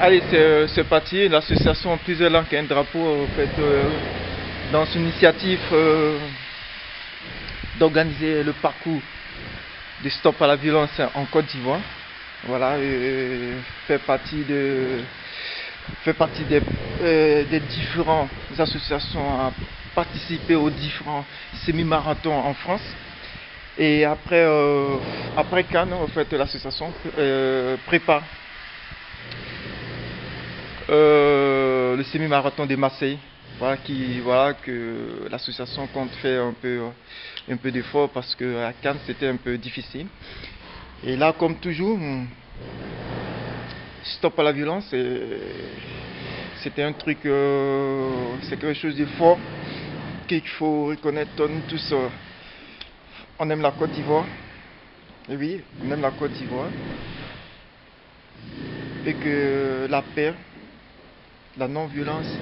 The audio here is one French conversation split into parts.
Allez, c'est parti. L'association Plusieurs Langues et un Drapeau, en fait, dans son initiative d'organiser le parcours de Stop à la violence en Côte d'Ivoire. Voilà, fait partie des différentes associations à participer aux différents semi-marathons en France. Et après Cannes, en fait, l'association prépare le semi-marathon de Marseille. Voilà que l'association compte faire un peu d'effort parce que à Cannes c'était un peu difficile. Et là, comme toujours, Stop à la violence, c'était un truc, c'est quelque chose de fort qu'il faut reconnaître. Nous tous, on aime la Côte d'Ivoire. Et oui, on aime la Côte d'Ivoire. Et que la paix, la non-violence,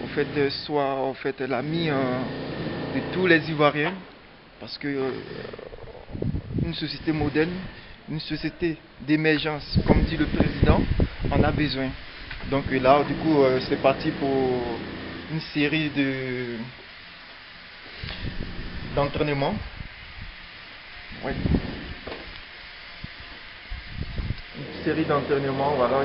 en fait, soit en fait l'ami de tous les Ivoiriens, parce que une société moderne, une société d'émergence, comme dit le président, en a besoin. Donc là, du coup, c'est parti pour une série d'entraînements. Ouais. Une série d'entraînements, voilà,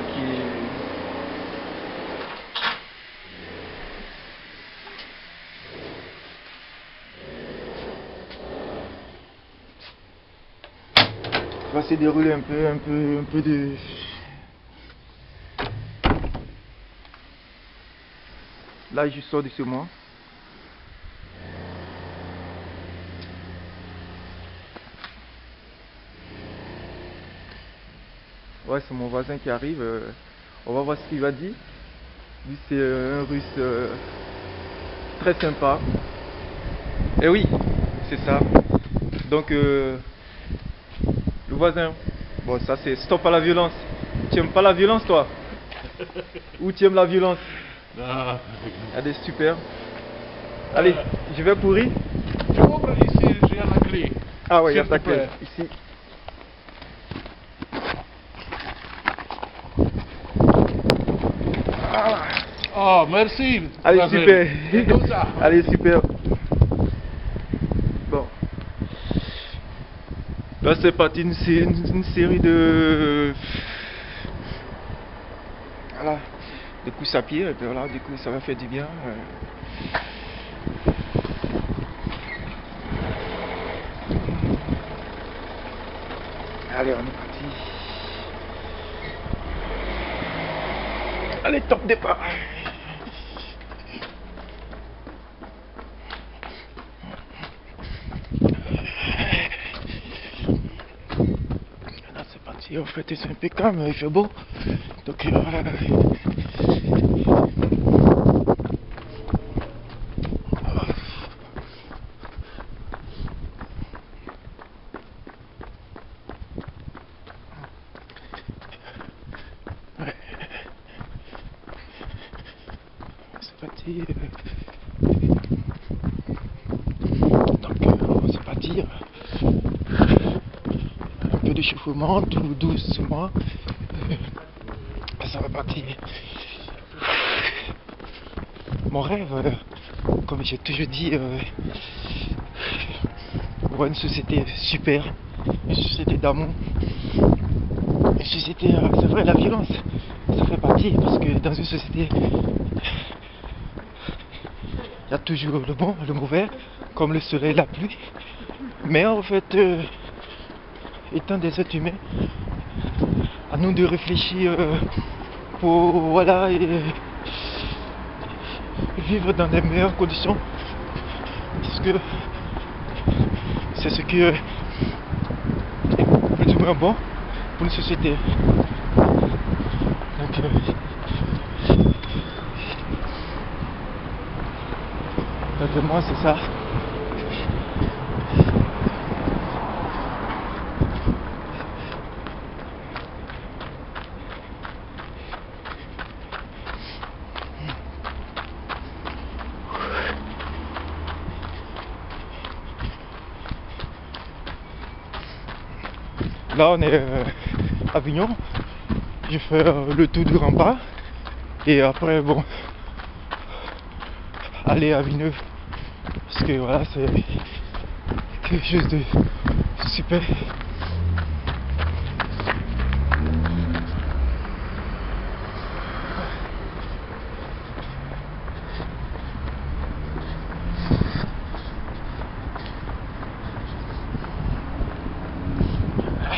va se dérouler un peu de... Là, je sors de chez moi. Ouais, c'est mon voisin qui arrive. On va voir ce qu'il va dire. Lui, c'est un russe très sympa. Et oui, c'est ça. Donc, le voisin, bon, ça c'est stop à la violence. Tu aimes pas la violence, toi? Ou tu aimes la violence? Non. Allez, super. Allez, je vais courir. Tu ouvres ici, j'ai la clé. Ah ouais, il y a S'il ta te clé. plaît. Ici. Oh, merci. Allez, voisin. super. C'est tout ça. Allez, super. Bon. Là, c'est parti une série de... Voilà. De course à pied. Et puis voilà, du coup, ça va faire du bien. Allez, on est parti. Allez, top départ. Là, c'est parti. En fait, c'est un peu calme, il fait beau. Donc, voilà. Ouais. C'est parti. Donc, c'est parti. Un peu d'échauffement, tout doucement. Ça va partir. Mon rêve, comme j'ai toujours dit, voir une société super, une société d'amour, une société, c'est vrai, la violence, ça fait partie, parce que dans une société, il y a toujours le bon, le mauvais, comme le soleil, la pluie, mais en fait, étant des êtres humains, à nous de réfléchir pour, voilà, et vivre dans les meilleures conditions, parce que c'est ce qui est plus ou moins bon pour une société. Donc, moi, c'est ça. Là, on est à Avignon. je fais le tour du rempart et après bon aller à Villeneuve parce que voilà c'est quelque chose de super. Ouais,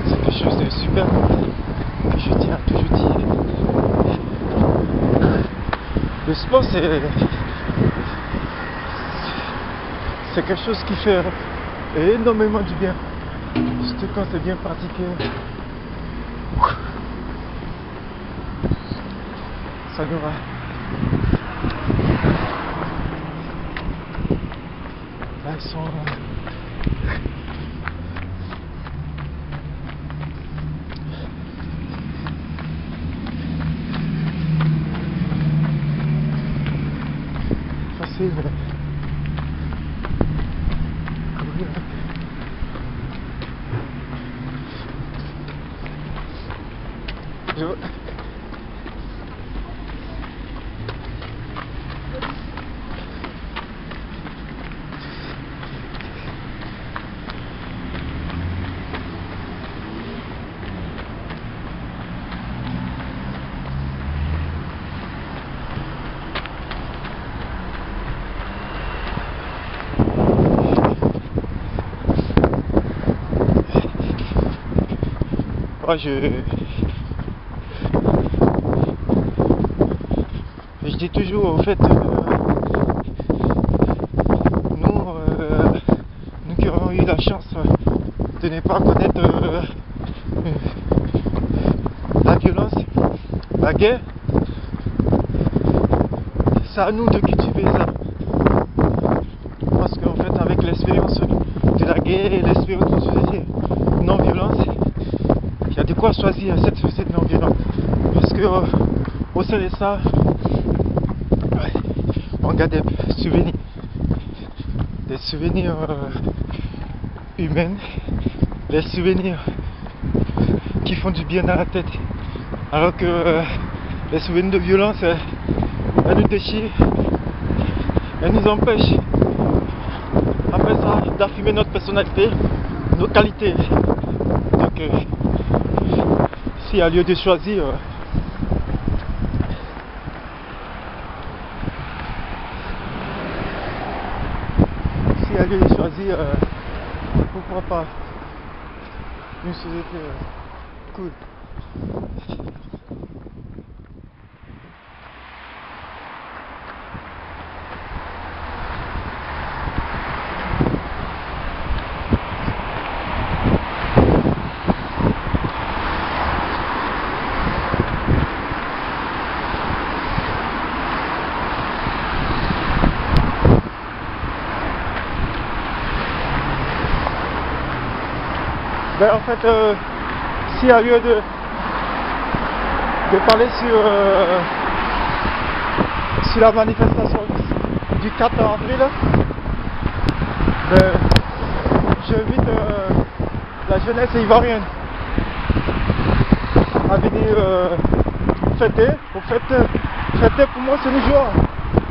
c'est quelque chose de super que je tiens à toujours dire. Le sport c'est quelque chose qui fait énormément du bien, surtout quand c'est bien pratiqué. Ça nous va. Là ils sont facile. Je... Ouais, je dis toujours, au fait, nous qui avons eu la chance de ne pas connaître la violence, la guerre, c'est à nous de cultiver ça. Parce qu'en fait, avec l'expérience de la guerre et l'expérience de société non-violence, il y a de quoi choisir cette société non-violente. Parce que au sein de ça, on garde des souvenirs humains, des souvenirs qui font du bien dans la tête. Alors que les souvenirs de violence, elles nous déchirent, elles nous empêchent, après ça, d'affirmer notre personnalité, nos qualités. Donc, s'il y a lieu de choisir, pourquoi pas une société cool. Ben, en fait, s'il y a lieu de parler sur la manifestation du 4 avril, ben, j'invite la jeunesse ivoirienne à venir fêter. Au fait, fêter pour moi c'est une joie,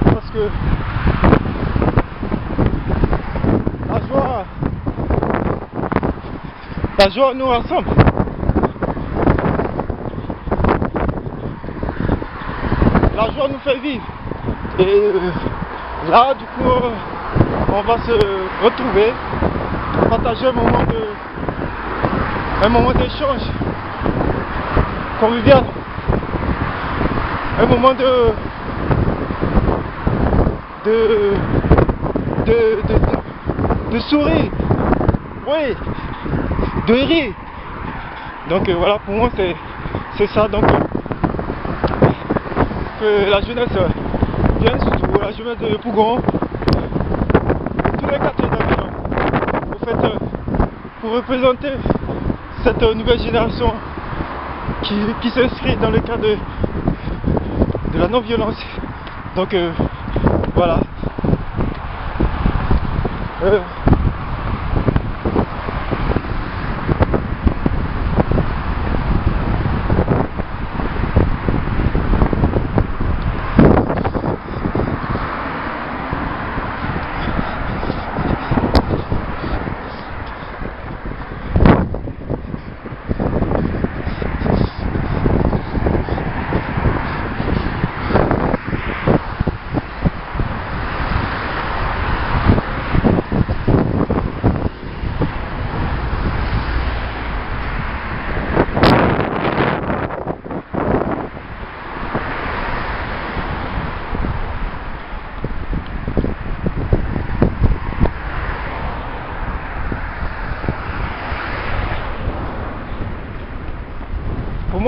parce que la joie nous rassemble. La joie nous fait vivre. Et là, du coup, on va se retrouver, partager un moment d'échange convivial, un moment de sourire, oui, de rire. Donc voilà, pour moi c'est ça. Donc que la jeunesse vienne, surtout la jeunesse de Pougon, tous les quartiers d'Avignon, au fait, pour représenter cette nouvelle génération qui s'inscrit dans le cadre de la non-violence. Donc voilà.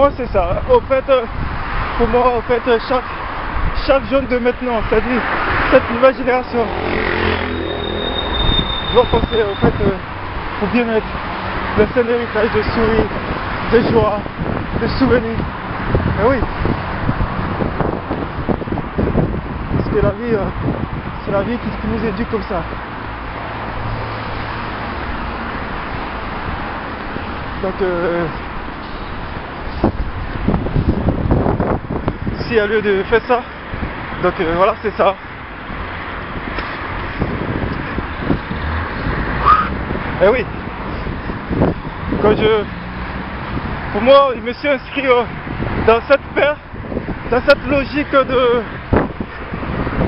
moi c'est ça. Au fait, pour moi, en fait, chaque jeune de maintenant, c'est-à-dire cette nouvelle génération, doit penser au fait au bien-être, laisser un héritage de sourire, de joie, de souvenirs. Et oui, parce que la vie, c'est la vie qui nous éduque comme ça. Donc, s'il y a lieu de faire ça, donc voilà, c'est ça. Et oui, pour moi, je me suis inscrit dans cette paix, dans cette logique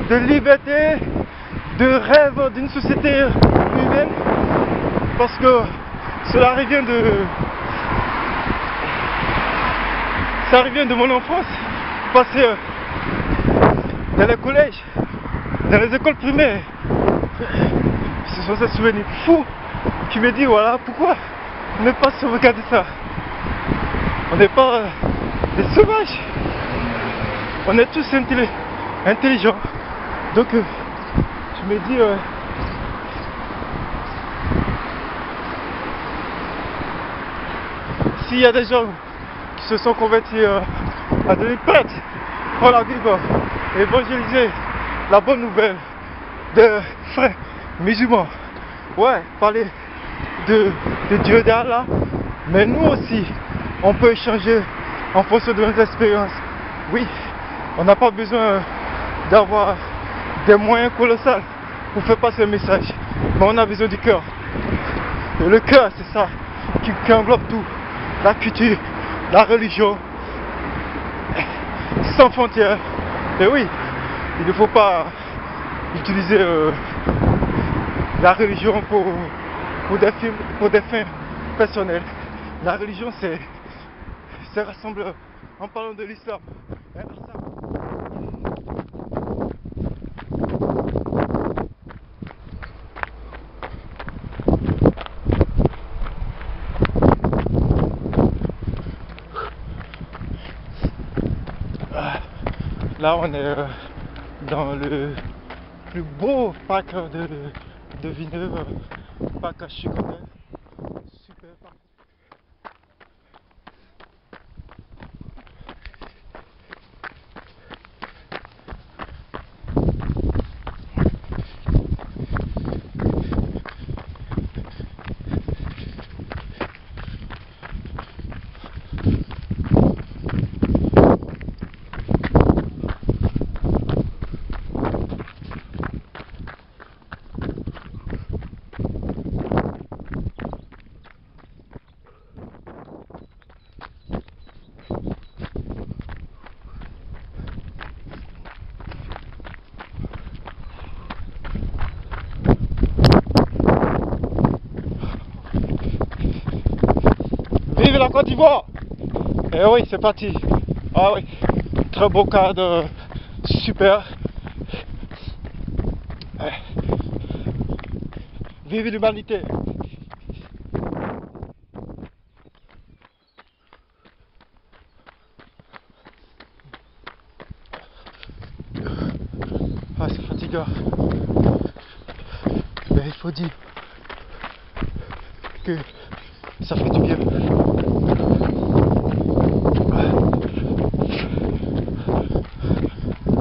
de liberté, de rêve d'une société humaine, parce que cela revient de mon enfance, parce que dans les collèges, dans les écoles primaires, ce sont ces souvenirs fous qui me disent voilà pourquoi ne pas sauvegarder ça. On n'est pas des sauvages, on est tous intelligents. Donc je me dis s'il y a des gens qui se sont convertis à devenir prêtres pour la Bible, évangéliser la bonne nouvelle des frères musulmans, ouais, parler de Dieu d'Allah, mais nous aussi on peut échanger en fonction de nos expériences. Oui, on n'a pas besoin d'avoir des moyens colossaux pour faire passer le message, mais on a besoin du cœur. Et le cœur, c'est ça qui englobe tout, la culture, la religion, sans frontières. Et oui, il ne faut pas utiliser la religion pour des fins personnelles. La religion, c'est rassemble, en parlant de l'islam. Là, on est dans le plus beau parc de Villeneuve, parc à Chiconet. Super parc. Vive la Côte d'Ivoire! Et oui, c'est parti. Ah oui, très beau cadre, super. Vive l'humanité! Ah, c'est fatigant. Mais il faut dire que ça fait du bien.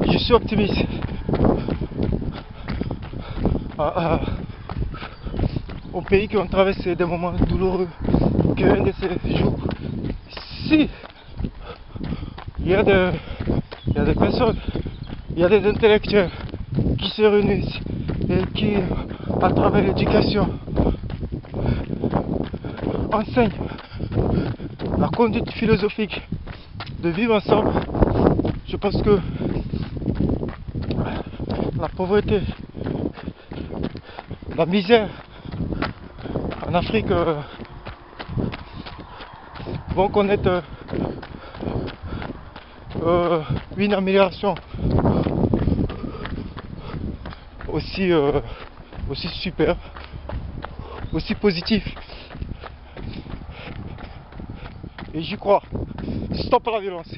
Je suis optimiste. Au pays qui ont traversé des moments douloureux, qu'un de ces jours, si il y a des personnes, il y a des intellectuels qui se réunissent et qui, à travers l'éducation, enseignent la conduite philosophique de vivre ensemble. Je pense que la pauvreté, la misère en Afrique vont connaître une amélioration aussi super, aussi positive. Et j'y crois. Stop la violence.